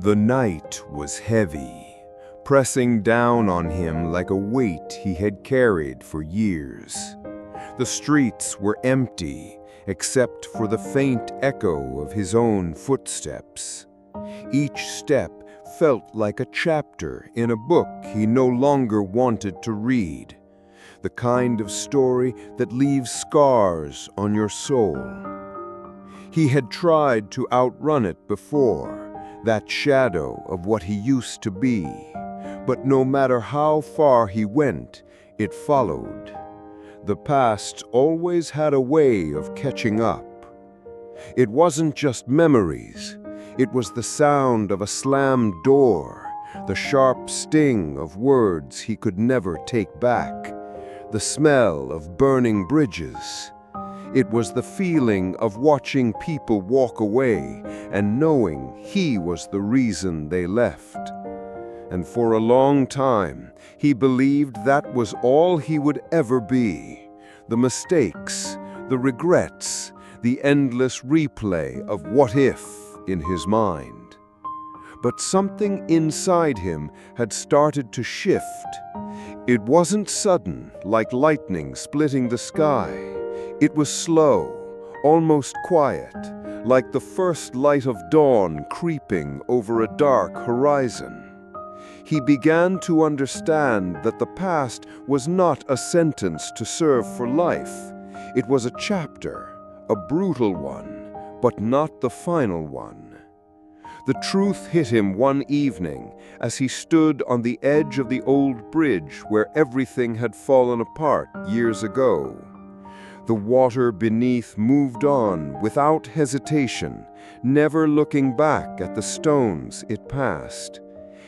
The night was heavy, pressing down on him like a weight he had carried for years. The streets were empty, except for the faint echo of his own footsteps. Each step felt like a chapter in a book he no longer wanted to read, the kind of story that leaves scars on your soul. He had tried to outrun it before, that shadow of what he used to be, but no matter how far he went, it followed. The past always had a way of catching up. It wasn't just memories. It was the sound of a slammed door, the sharp sting of words he could never take back, the smell of burning bridges. It was the feeling of watching people walk away and knowing he was the reason they left. And for a long time, he believed that was all he would ever be. The mistakes, the regrets, the endless replay of what if in his mind. But something inside him had started to shift. It wasn't sudden, like lightning splitting the sky. It was slow, almost quiet, like the first light of dawn creeping over a dark horizon. He began to understand that the past was not a sentence to serve for life. It was a chapter, a brutal one, but not the final one. The truth hit him one evening as he stood on the edge of the old bridge where everything had fallen apart years ago. The water beneath moved on without hesitation, never looking back at the stones it passed.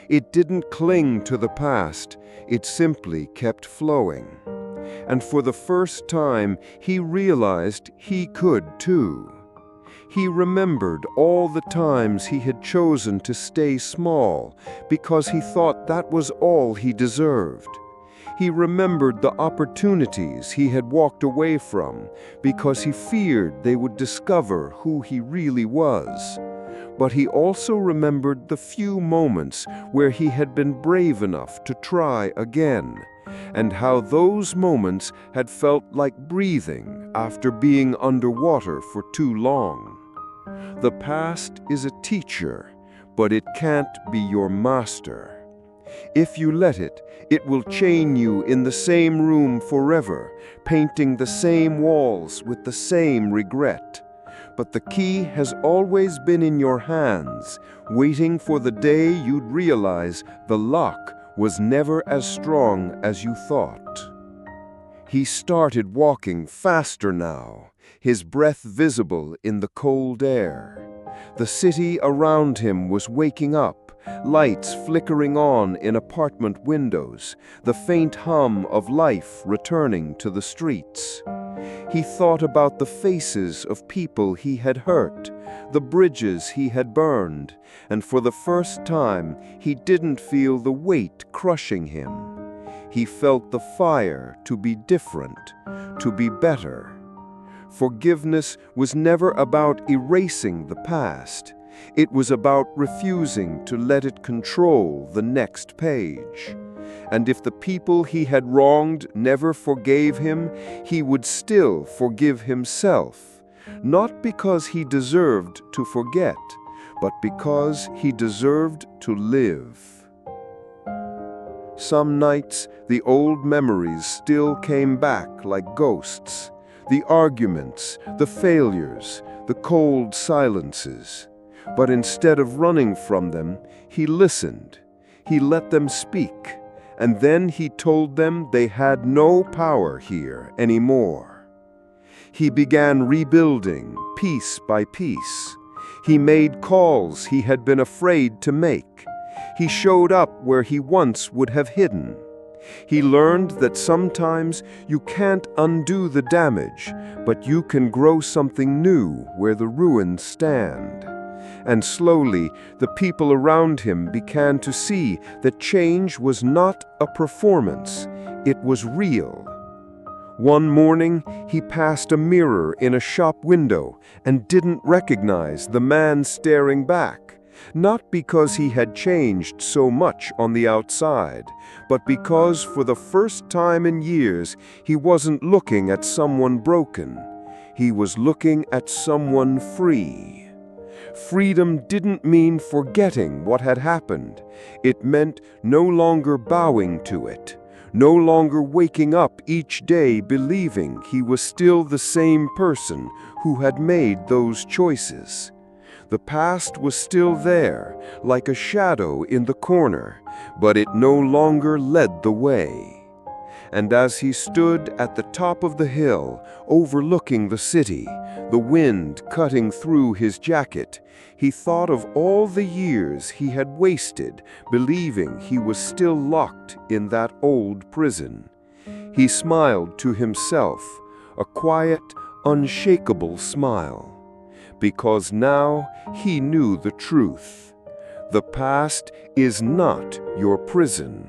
It didn't cling to the past, it simply kept flowing. And for the first time, he realized he could too. He remembered all the times he had chosen to stay small because he thought that was all he deserved. He remembered the opportunities he had walked away from because he feared they would discover who he really was. But he also remembered the few moments where he had been brave enough to try again, and how those moments had felt like breathing after being underwater for too long. The past is a teacher, but it can't be your master. If you let it, it will chain you in the same room forever, painting the same walls with the same regret. But the key has always been in your hands, waiting for the day you'd realize the lock was never as strong as you thought. He started walking faster now, his breath visible in the cold air. The city around him was waking up, lights flickering on in apartment windows, the faint hum of life returning to the streets. He thought about the faces of people he had hurt, the bridges he had burned, and for the first time he didn't feel the weight crushing him. He felt the fire to be different, to be better. Forgiveness was never about erasing the past. It was about refusing to let it control the next page. And if the people he had wronged never forgave him, he would still forgive himself, not because he deserved to forget, but because he deserved to live. Some nights, the old memories still came back like ghosts. The arguments, the failures, the cold silences. But instead of running from them, he listened. He let them speak. And then he told them they had no power here anymore. He began rebuilding piece by piece. He made calls he had been afraid to make. He showed up where he once would have hidden. He learned that sometimes you can't undo the damage, but you can grow something new where the ruins stand. And slowly, the people around him began to see that change was not a performance, it was real. One morning, he passed a mirror in a shop window and didn't recognize the man staring back. Not because he had changed so much on the outside, but because for the first time in years he wasn't looking at someone broken. He was looking at someone free. Freedom didn't mean forgetting what had happened. It meant no longer bowing to it, no longer waking up each day believing he was still the same person who had made those choices. The past was still there, like a shadow in the corner, but it no longer led the way. And as he stood at the top of the hill, overlooking the city, the wind cutting through his jacket, he thought of all the years he had wasted believing he was still locked in that old prison. He smiled to himself, a quiet, unshakable smile, because now he knew the truth. The past is not your prison,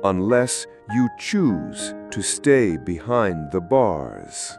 unless you choose to stay behind the bars.